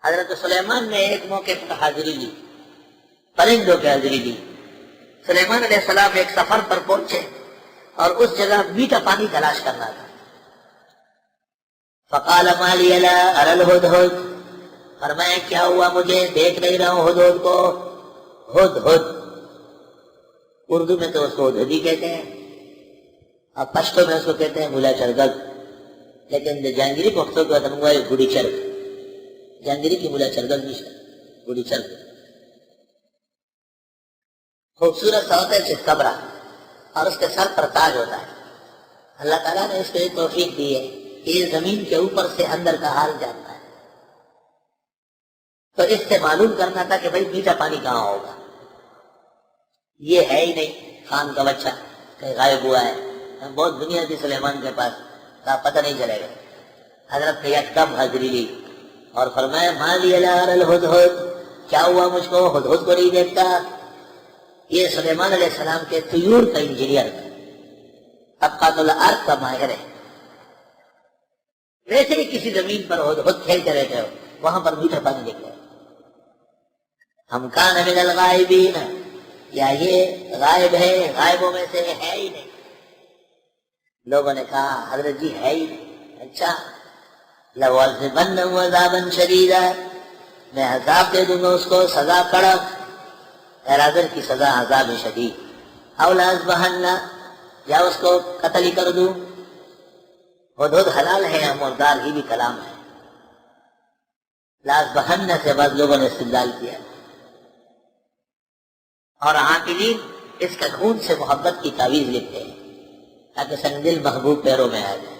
حضرت سلیمان نے ایک موقع پر حاضری لی، پرندوں کی حاضری لی۔ سلیمان علیہ السلام ایک سفر پر پہنچے اور اس جگہ میٹھا پانی تلاش کرنا تھا۔ فقال ما لی لا اری الہدہد، فرمایا کیا ہوا مجھے دیکھ نہیں رہا ہوں ہدہد کو۔ ہدہد اردو میں تو اس کو ہدہدی کہتے ہیں، اور پشتو میں اس کو کہتے ہیں ملا چرگل، لیکن جہانگیری پختوں کو ادمگا گڑی چرگ، جہانگیری کی ملا چرگل نہیں ہے، گڑی چرگ۔ خوبصورت سا ہوتا ہے چتکبرا، اور اس کے سر پر تاج ہوتا ہے۔ اللہ تعالیٰ نے اس کو ایک توفیق دی ہے کہ یہ زمین کے اوپر سے اندر کا حال جانتا ہے، تو اس سے معلوم کرنا تھا کہ بھائی میٹھا پانی کہاں ہوگا۔ یہ ہے ہی نہیں، خان کا بچہ کہیں غائب ہوا ہے، بہت دنیا تھی سلیمان کے پاس، پتہ نہیں چلے گا۔ حضرت نے یکدم حاضری لی اور فرمایا ما لی لا اری الہدہد، کیا ہوا مجھ کو ہدہد کو نہیں دیکھتا۔ یہ سلیمان علیہ السلام کے طیور کا انجینئر تھا، طبقات الارض کا ماہر ہے۔ ویسے ہی کسی زمین پر ہدہد کھیلتے رہتے ہو، وہاں پر میٹھا پانی دیکھ رہے ہو۔ ہم کان من الغائبین، یا یہ غائب ہے، غائبوں میں سے ہے ہی نہیں۔ لوگوں نے کہا حضرت جی ہے ہی نہیں، اچھا لَأُعَذِّبَنَّهُ عَذَابًا شَدِيدًا، میں عذاب دے دوں گا اس کو، سزا کڑک، غیر کی سزا عذاب شدید۔ اَوْ لَأَذْبَحَنَّهُ، یا اس کو قتل ہی کر دوں۔ ہدہد حلال ہے، مردار ہی بھی کلام ہے۔ لَأَذْبَحَنَّ سے بعض لوگوں نے استدلال کیا، اور عاقلین اس کا خون سے محبت کی تعویذ لکھتے ہیں تاکہ سنگدل محبوب پیروں میں آ جائے۔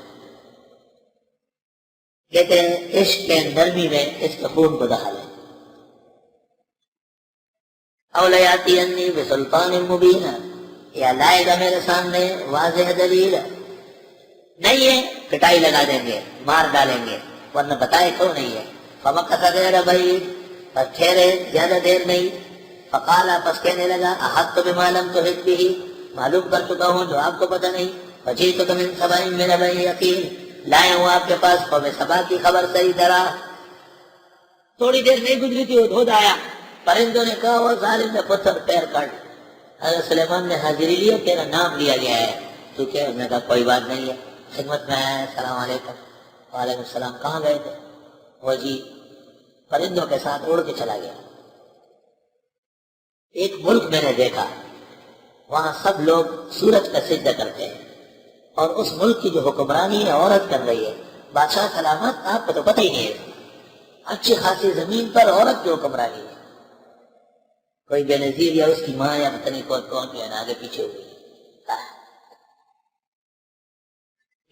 کہتے ہیں عشق کے نرمی میں اس کے خون کو دخل ہے۔ اَوْ لَيَأْتِيَنِّي بِسُلْطَانٍ مُبِينٍ، یا لائے گا میرے سامنے واضح دلیل، نہیں ہے پٹائی لگا دیں گے، مار ڈالیں گے، ورنہ بتائے تو نہیں ہے۔ فَمَكَثَ غَيْرَ بَعِيدٍ، بس ٹھہرے زیادہ دیر نہیں۔ فقال، پس کہنے لگا احطت بما لم تحط به، معلوم کر چکا ہوں جو آپ کو پتہ نہیں۔ وجئتک من سبأ بنبأ یقین، لائے ہوں آپ کے پاس قوم سبا کی خبر صحیح طرح۔ تھوڑی دیر نہیں گزری تھی ہدہد آیا، پرندوں نے کہا وہ ظالم نے پتھر پیر کاٹ۔ حضرت سلیمان نے حاضری لی، تیرا نام لیا گیا ہے، تو کیا؟ انہوں نے کہا کوئی بات نہیں ہے، خدمت میں آیا ہے، السلام علیکم۔ وعلیکم السلام، کہاں گئے تھے؟ وہ جی پرندوں کے ساتھ اڑ کے چلا گیا۔ ایک ملک میں نے دیکھا، وہاں سب لوگ سورج کا سجدہ کرتے ہیں، اور اس ملک کی جو حکمرانی ہے عورت کر رہی ہے۔ بادشاہ سلامت، آپ کو تو پتہ ہی نہیں ہے، اچھی خاصی زمین پر عورت کی حکمرانی ہے۔ کوئی بے نظیر یا اس کی ماں یا پتہ نہیں کون جو ہے نا آگے پیچھے ہوئی،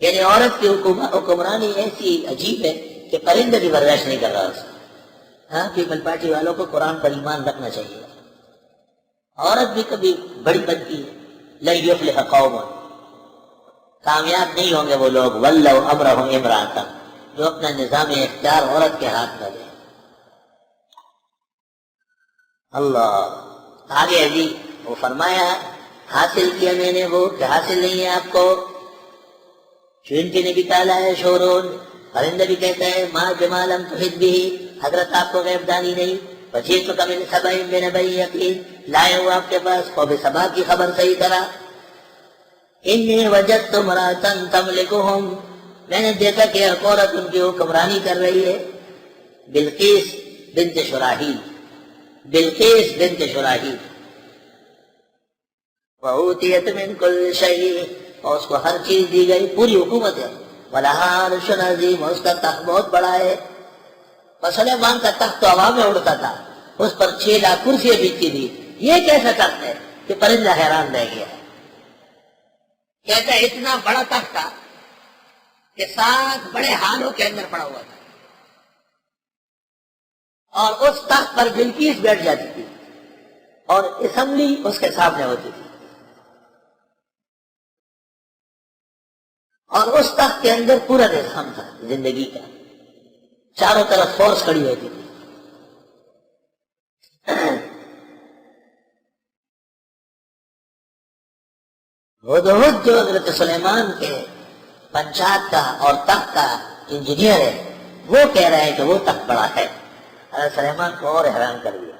یعنی عورت کی حکمرانی ایسی عجیب ہے کہ پرندہ بھی برداشت نہیں کر رہا اس کو۔ ہاں، پیپل پارٹی والوں کو قرآن پر ایمان رکھنا چاہیے۔ عورت بھی کبھی بڑی بنتی ہے، لن یفلح قوم، کامیاب نہیں ہوں گے وہ لوگ، ولوا امرهم امرأۃ، جو اپنا نظام اختیار عورت کے ہاتھ میں لے۔ اللہ آگے عزیز وہ فرمایا حاصل کیا میں نے وہ کہ حاصل نہیں ہے آپ کو۔ چونٹی نے بھی کالا ہے شورون، پرندہ بھی کہتا ہے ما بما لم تحط به، حضرت آپ کو غیب دانی نہیں۔ وجئتک من سبأ بنبأ یقین، لائے ہوں آپ کے پاس قوم سبا کی خبر صحیح طرح۔ انی وجدت امرأۃ تملکہم، میں نے دیکھا کہ ایک عورت ان کی حکمرانی کر رہی ہے، بلقیس بنت شراحیل، بلقیس بنت شراحیل۔ وَأُوتِیَتْ مِنْ كُلِّ شَیْءٍ، اور اس کو ہر چیز دی گئی، پوری حکومت ہے۔ وَلَهَا عَرْشٌ عَظِیمٌ، اور اس کا تخت بہت بڑا ہے۔ سلیمان کا تخت تو ہوا میں اڑتا تھا، اس پر 6 لاکھ کرسیاں بچھی تھی، یہ کیسا تخت ہے کہ پرندہ حیران رہ گیا۔ کہتا ہے اتنا بڑا تخت تھا کہ 7 بڑے ہالوں کے اندر پڑا ہوا تھا، اور اس تخت پر بلقیس بیٹھ جاتی تھی، اور اسمبلی اس کے سامنے ہوتی تھی، اور اس تخت کے اندر پورا نظام تھا زندگی کا، چاروں طرف فورس کھڑی ہوتی تھی۔ ہدہد جو حضرت سلیمان کے پنچات کا اور تخت کا انجینئر ہے، وہ کہہ رہا ہے کہ وہ تخت بڑا ہے، حضرت سلیمان کو اور حیران کر دیا.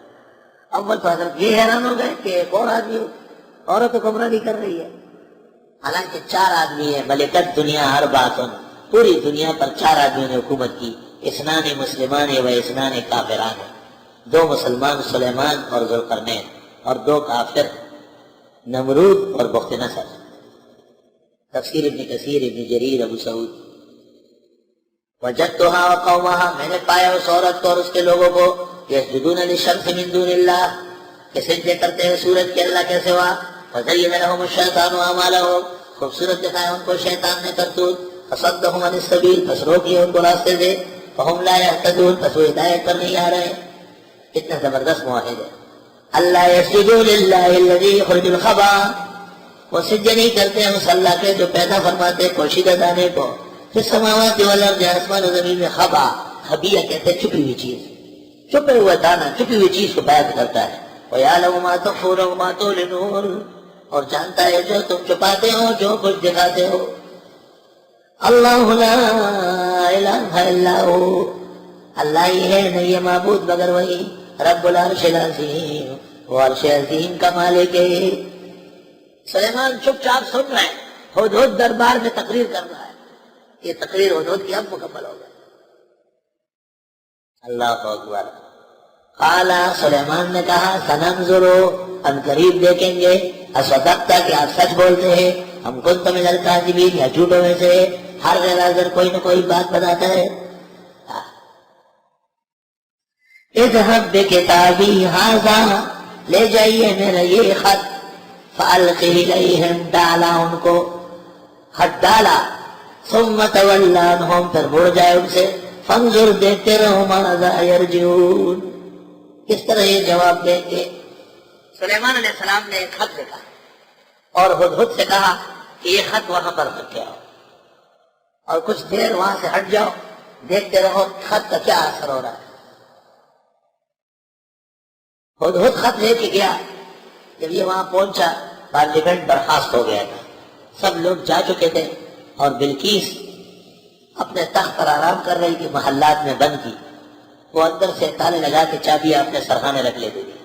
اول تو حضرت یہ حیران ہو گئے کہ ایک اور آدمی عورت کو گمراہ کر رہی ہے. حالانکہ 4 آدمی ہیں. ملکت دنیا ہر باتن، پوری دنیا پر 4 آدمیوں نے حکومت کی. اسنان مسلمان و اسنان کافران، 2 مسلمان سلیمان اور ذوالقرنین، اور 2 کافر نمرود اور بخت نصر. تفسیر ابن کثیر، ابن جریر، ابو سعود. وجدتها وقومها، میں نے پایا اس عورت کو اور اس کے لوگوں کو یسجدون للشمس من دون اللہ، کہ سجدے کرتے ہیں سورج کے اللہ کے سوا. فزین لهم الشیطان اعمالهم، خوبصورت دکھایا ان کو شیطان نے کرتوت. فصدهم عن السبیل، پس روکیے ان کو راستے سے. فهم لا يهتدون، پس وہ ہدایت پر نہیں آ رہے. اتنا زبردست معاہد ہے. اللہ یسجدوا للہ الذی یخرج الخبا، وہ سجدے نہیں کرتے ہیں اس اللہ کے جو پیدا فرماتے پوشیدہ دانے کو. پھر سماوات والارض، آسمان و زمین میں. خبا، خبیہ کہتے ہیں چھپی ہوئی چیز، چھپے ہوئے دانا، چھپی ہوئی چیز کو بیان کرتا ہے. وَيَعْلَمُ مَا تُخْفُونَ وَمَا تُعْلِنُونَ، اور جانتا ہے جو تم چھپاتے ہو جو کچھ دکھاتے ہو. اللہ لا الہ الا ہو، اللہ ہی ہے، نہیں ہے معبود مگر وہی. رب العرش العظیم، وہ عرش عظیم کا مالک ہے. سلیمان چپ چاپ سن رہے ہیں، ہدہد دربار میں تقریر کر رہا ہے. یہ تقریر ہدہد کی اب مکمل ہو گئی. اللہ اکبر. قال، سلیمان نے کہا، سننظر، ہم قریب دیکھیں گے، اصدقتا، کہ آپ سچ بولتے ہیں، ہم کنت من الکاذبین، یا جھوٹوں میں سے. ہر غیر حاضر کوئی نہ کوئی بات بتاتا ہے. اذهب بکتابی ھذا، لے جائیے میرا یہ خط. فالقہ الیہم، ڈالا ان کو، خط ڈالا. ثم تولی عنہم، پھر مڑ جائے ان سے. فانظر، دیکھتے رہو، ماذا یرجعون، کس طرح یہ جواب دیں گے. سلیمان علیہ السلام نے ایک خط لکھا اور ہدہد سے کہا کہ یہ خط وہاں پر رکھ کے آؤ اور کچھ دیر وہاں سے ہٹ جاؤ، دیکھتے رہو خط کا کیا اثر ہو رہا ہے. ہدہد خط لے کے گیا. جب یہ وہاں پہنچا، پارلیمنٹ برخاست ہو گیا تھا، سب لوگ جا چکے تھے، اور بلقیس اپنے تخت پر آرام کر رہی تھی، محلات میں بند تھی. وہ اندر سے تالے لگا کے چابیاں اپنے سرخانے رکھ لیتی تھی،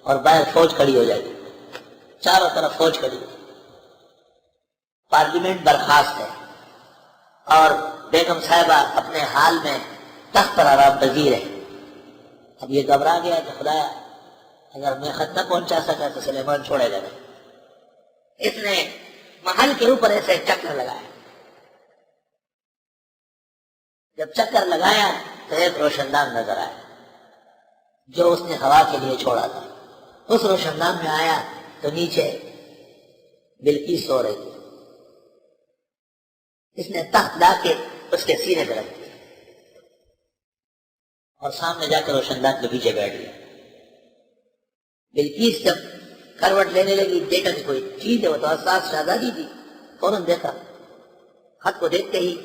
اور باہر فوج کھڑی ہو جاتی، چاروں طرف فوج کھڑی. پارلیمنٹ برخاست ہے، اور بیگم صاحبہ اپنے حال میں تخت پر آرام پذیر ہے. اب یہ گھبرا گیا کہ خدایا اگر میں خط نہ پہنچا سکا تو سلیمان چھوڑے گا نہیں. اس نے محل کے اوپر ایسے چکر لگایا. جب چکر لگایا تو ایک روشن دان نظر آیا جو اس نے ہوا کے لیے چھوڑا تھا. اس روشن دان میں آیا تو نیچے بلقیس سو رہی تھی. اس نے تخت لا کے اس کے سینے پہ رکھ دیا اور سامنے جا کے روشن دان کے پیچھے بیٹھ گیا. بلقیس جب کروٹ لینے لگی، دیکھا کہ کوئی چیز ہے، وہ تو حساس شہزادی تھی. فوراً دیکھا، خط کو دیکھتے ہی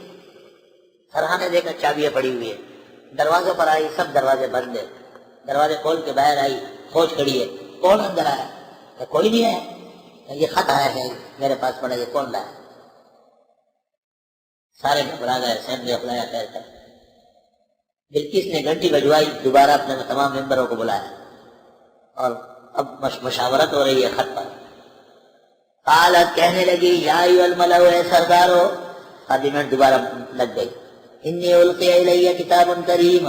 سرحانے دیکھا چابیاں پڑی ہوئی ہے. دروازوں پر آئی، سب دروازے بند ہیں. دروازے کھول کے باہر آئی، فوج کھڑی ہے. کون اندر آیا؟ کہ کوئی نہیں آیا. یہ خط آیا ہے میرے پاس پڑا، یہ کون لایا؟ سارے گھبرا گئے، سین نے اپلایا خیر کر. بلقیس نے گھنٹی بجوائی، دوبارہ اپنے تمام ممبروں کو بلایا اور اب مشاورت ہو رہی ہے خط پر. قالت، کہنے لگی، یا ایھا الملأ، اے سردارو. پارلیمنٹ دوبارہ لگ گئی. انی القی الی کتاب کریم،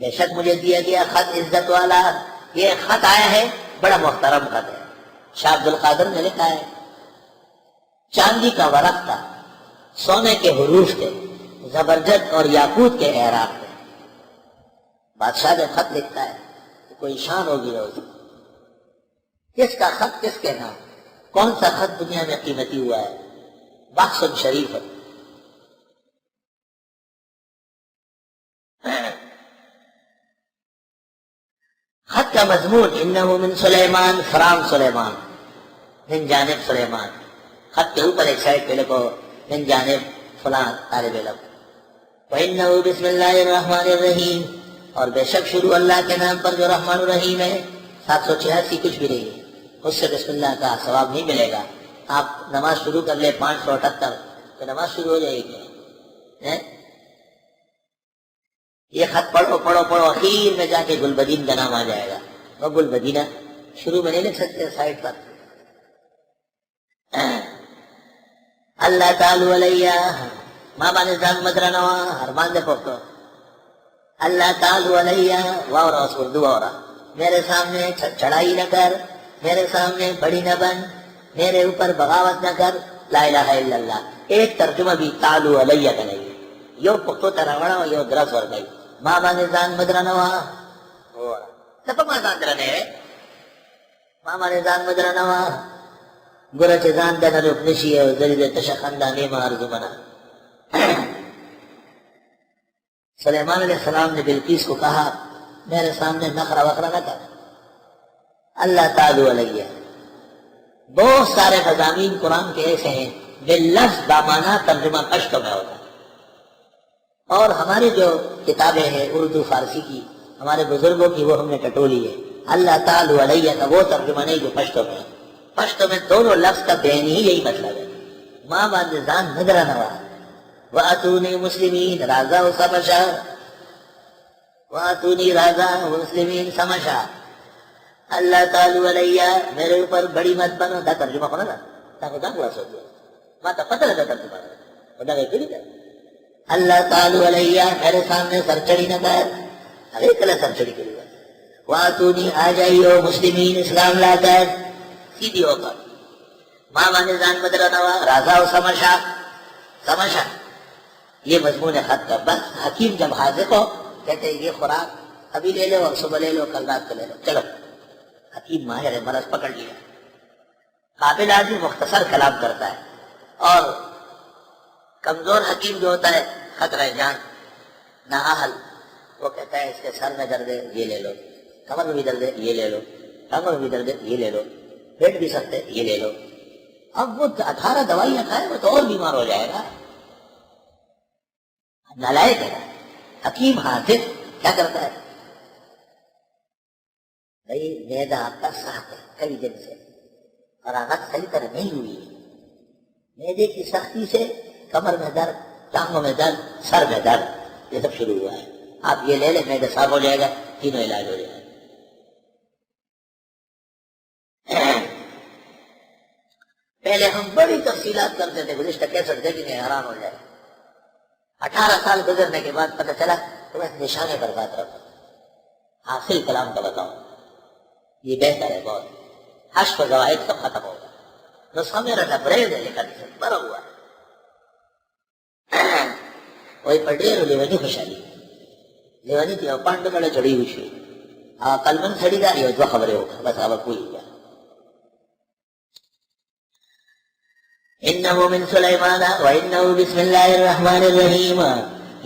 بے شک مجھے دیا گیا خط عزت والا. یہ خط آیا ہے، بڑا محترم خط ہے. شاہ عبد القادر نے لکھا ہے، چاندی کا ورق تھا، سونے کے حروف تھے، زبرجد اور یاقوت کے اعراب تھے. بادشاہ نے خط لکھتا ہے تو کوئی شان ہوگی روز. کس کا خط، کس کے نام، کون سا خط دنیا میں قیمتی ہوا ہے؟ بخش شریف ہے. خط کا مضمون، انہو من سلیمان، فرام سلیمان، من جانب سلیمان. خط کے اوپر ایک سائڈ پہ لکھو من جانب فلاں طالب علم. وَإِنَّهُ بسم اللہ الرحمن الرحیم، اور بے شک شروع اللہ کے نام پر جو رحمان الرحیم ہے. 786 کچھ بھی نہیں ہے، اس سے بسم اللہ کا ثواب نہیں ملے گا. آپ نماز شروع کر لیں 578 تو نماز شروع ہو جائے گی. یہ خط پڑھو پڑھو پڑھو، اخیر میں جا کے گلبدین کا نام آ جائے گا. وہ گلبدینہ شروع میں نہیں لکھ سکتے سائٹ پر. اللہ تعالی علیہ ماں بانے زان مدرنوا ہرمان دے پوکتو. اللہ تعالی علیہ واورا اس اردو واورا، میرے سامنے چڑھائی نہ کر، میرے سامنے بڑی نہ بن، میرے اوپر بغاوت نہ کر. لا الہ الا اللہ. ایک ترجمہ بھی تعالو علیہ کا نہیں. یو پختو تراوڑا یو درس ور گئی. ماں بانے زان مدرنوا سپا ماں زان درنے ماں بانے زان مدرنوا گرہ چه زان دن روک نشی ہے زرید تشخندانی مارزو منا. سلیمان علیہ السلام نے بلقیس کو کہا میرے سامنے نخرہ وخرہ نہ کر. اللہ تعالی علیہ. بہت سارے مضامین قرآن کے ایسے ہیں باللفظ بامانہ ترجمہ پشتو میں ہوتا ہے. اور ہماری جو کتابیں ہیں اردو فارسی کی ہمارے بزرگوں کی وہ ہم نے ٹٹولی ہے. اللہ تعالی علیہ کا وہ ترجمہ نہیں جو پشتو میں ہے. پشتو میں دونوں لفظ کا بین ہی یہی مطلب ہے. ماں باندزان ندرہ نوا وَأَتُونِي مُسْلِمِينَ رازا و سمشا وَأَتُونِي رازا و مسلمین سمشا. اللہ تعالی علیہ میرے اوپر بڑی مت بنو. دا ترجمہ ہونا نا تا خدا کو سوچو ماں تا پتہ لگا ترجمہ خدا کے کلی کر. اللہ تعالی علیہ میرے سامنے سرچڑی نہ کر. ارے کلا سرچڑی کری گا. وَأَتُونِي آ جائیو مسلمین اسلام لا کر سیدھی ہو کر. ماں بانے زان مدرہ نوا رازا و سمشا. سمشا یہ مضمون خط کا. بس حکیم جب حاضر ہو کہتے ہیں یہ خوراک ابھی لے لو اور صبح لے لو کل رات کو لے لو. چلو حکیم ماہر ہے مرض پکڑ لیا. قابل آدمی مختصر کلام کرتا ہے اور کمزور حکیم جو ہوتا ہے خطرہ جان نااہل وہ کہتا ہے اس کے سر میں درد ہے یہ لے لو، کمر میں بھی درد ہے یہ لے لو، ٹانگوں میں بھی درد ہے یہ لے لو، پیٹ بھی سخت ہے یہ لے لو. اب وہ 18 دوائیاں کھائے وہ تو اور بیمار ہو جائے گا. نالائق ہے. حکیم حاضر کیا کرتا ہے بھائی معدہ آپ کا سخت ہے کئی دن سے فراغت صحیح طرح نہیں ہوئی ہے. معدے کی سختی سے کمر میں درد، ٹانگوں میں درد، سر میں درد یہ سب شروع ہوا ہے. آپ یہ لے لیں معدہ صاف ہو جائے گا، تینوں علاج ہو جائے گا. پہلے ہم بڑی تفصیلات کرتے تھے گزشتہ کیسٹ دیکھیں حیران ہو جائے. 18 سال گزرنے کے بعد پتہ چلا تو بس نشانے پر بات رکھو. حاصل کلام کا بتاؤ یہ بہتر ہے بہت. حشف و زوائد سب ختم ہوگا. نسخہ میرا لبریز ہے لیکن اسے بڑا ہوا ہے. وہی پڑھیر لیونی خوشحالی لیونی تھی اور پانڈ بڑے چڑھی ہوئی شوئی کلمن سڑی گا یہ دو خبریں ہوگا بس اب کوئی گیا. انہو من سلیمان وانہو بسم اللہ الرحمن الرحیم.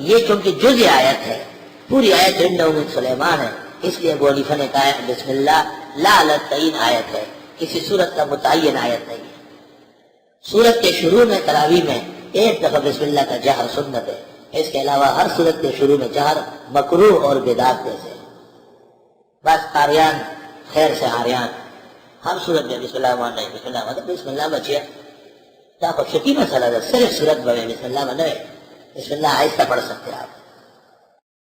یہ چونکہ جزء آیت ہے، پوری آیت انہو من سلیمان ہے اس لیے ابو حنیفہ نے کہا بسم اللہ لا تعین آیت ہے، کسی صورت کا متعین آیت نہیں ہے. صورت کے شروع میں تراویح میں ایک دفعہ بسم اللہ کا جہر سنت ہے. اس کے علاوہ ہر صورت کے شروع میں جہر مکروہ اور بدعت جیسے ہے. بس قاریان خیر سے آریان ہر صورت میں بسم اللہ مان نہیں. بسم اللہ مطلب بسم اللہ بچیا کیا خوشی مسئلہ ہے. صرف صورت بھر بسم اللہ بنے بسم اللہ آہستہ پڑھ سکتے آپ.